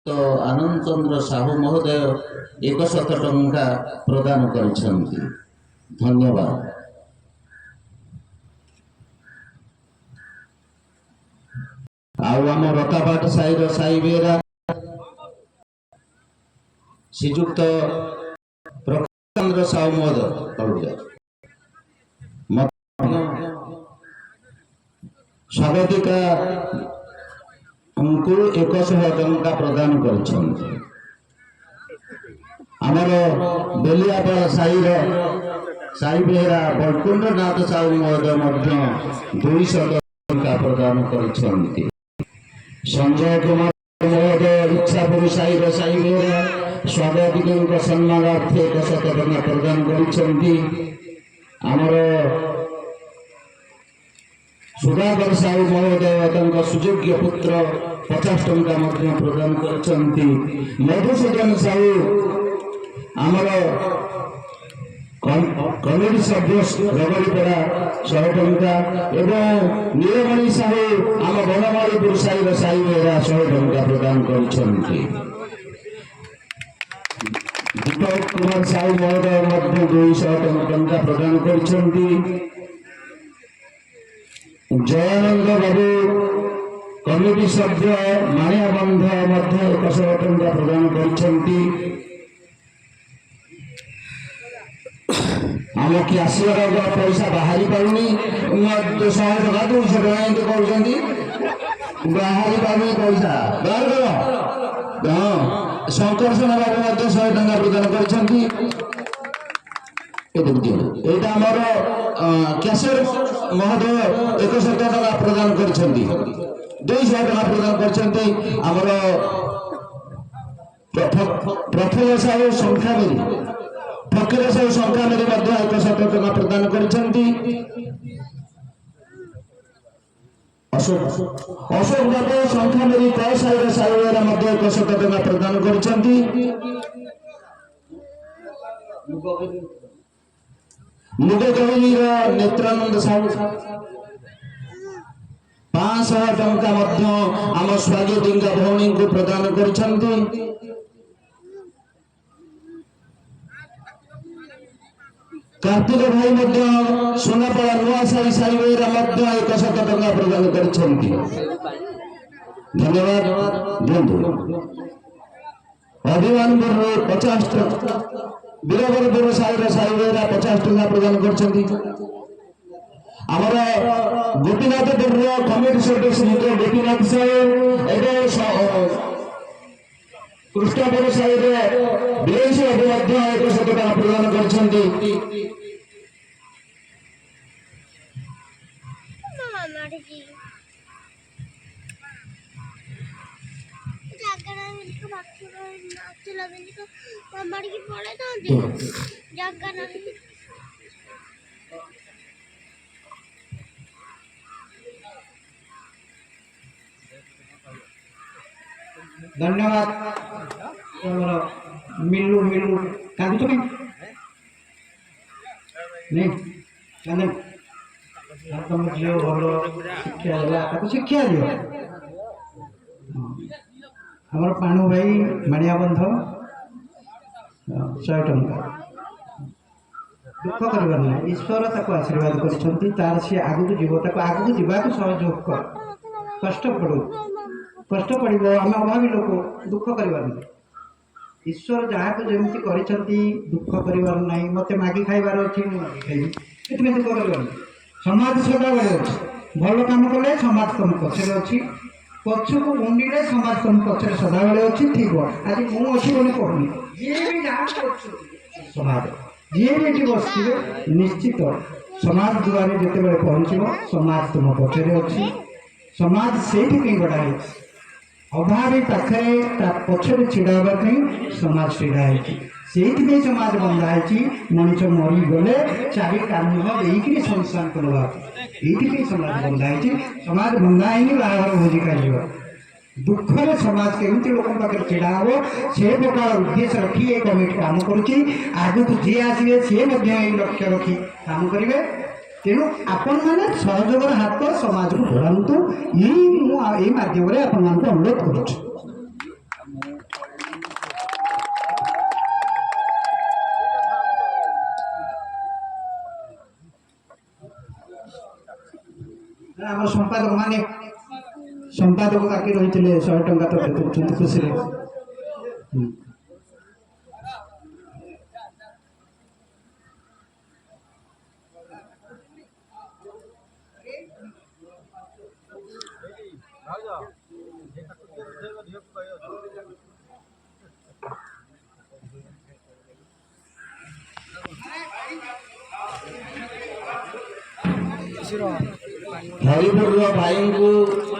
तो आनंद चंद्र साहू महोदय 100 टंका प्रदान करिसेंती। धन्यवाद। आम रताबाट साईर साई बेरा श्रीजुक्त प्रकाश साहू महोदय स्वागतिका उनको 100 टंका प्रदान कर बेलियापाड़ साई बेहरा बलकुंड नाथ साहू महोदय 200 टंका प्रदान कर संजय कुमार महोदय इच्छापुर साईर साई बेहरा स्वागतिक सम्मानार्थे 100 टंका प्रदान कर सुधाकर साहू महोदय सुयोग्य पुत्र 50 टंका प्रदान कर मधुसूदन साहू आमर कमिटी सभ्य रगड़ीपड़ा 100 टंका एवं नीलमणि साहू आम बनमालीपुर साईर साई बेहरा 100 टंका प्रदान कर दीपक कुमार साहू महोदय 200 टंका प्रदान कर जयानंद बाबू कमिटी सभ्य माणिया बंध 100 टंका प्रदान आम कि आसवर पैसा बाहरी पाऊनी 100 टका 200 टका बाहरी पाऊनी पैसा बाहर कर। हाँ शंकर सेना बाबू 100 टंका प्रदान कर कैसर महोदय 100 टका प्रदान कर 200 टका प्रदान कर प्रफुल्ल साहू संख्या मेरी फकीर साहू संख्या मेरी 100 टका प्रदान कर अशोक बाबू संख्या मेरी साईर साई 100 टका प्रदान कर मुगकवि नेत्रानंद साहू 500 टंका आम स्वागतिक भौणी को प्रदान कर कार्तिक भाई सोनापड़ा नुआ साई साई बेरा 100 टंका प्रदान कर धन्यवाद। अभिमानपुर 50 टंका बीरबरपुर साईर साई बेहरा 50 टंका प्रदान कर गोपीनाथपुर कमिटी सदस्य श्रीयुक्त गोपीनाथ साहू कृष्णपुर साईर 82 बाबू 100 टका प्रदान कर धन्यवाद। मिलू मिलू कागज तो नहीं तुम झील भल शिक्षा दियो हमार पाणु भाई माणिया बंध 100 टंका दुख कर ईश्वर ताको आशीर्वाद कर सी आगू जीव आगू जावाक सहयोग कर कष्ट पड़ो आम अभावी लोक दुख कर ईश्वर जहाँ को जमी कर दुख कर मत मागी खाइबार अच्छी खाइबी से दुख कर समाज सेवा बेले अच्छी भल कम कले समाज तुम पचर अच्छी पक्ष को मुंडे समाज तुम पचर सदा बेले अच्छी ठीक आज मुझे बोली कहूनी जी भी जहाँ समाज जी भी बस निश्चित समाज द्वारा जिते पहुँचो समाज तुम पचर अच्छी समाज से गढ़ाई अभावी पाखे पछरे छिड़ावा समाज छिड़ा से समाज बंधाई मनुष्य मरीगले 4 कान देकी संस्थान करवा ये समाज बंधाई समाज बंधाई बाहर भोजी कर दुखरे समाज केमती लोक पाखे छिड़ा हम से प्रकार उद्देश्य रखी ये कमिटी काम करुँच जी आसवे सी लक्ष्य रखी काम करेंगे तेणु आपण मैंने सहयोगर हाथ समाज को बढ़ातु यही माध्यम अनुरोध करुँ। আমার সম্পাদক মানে সম্পাদক কাকি রয়েছিল 100 টঙ্কা তো দেউଛନ୍ତି খুশিরে ହରିପୁରର ଭାଇଙ୍କୁ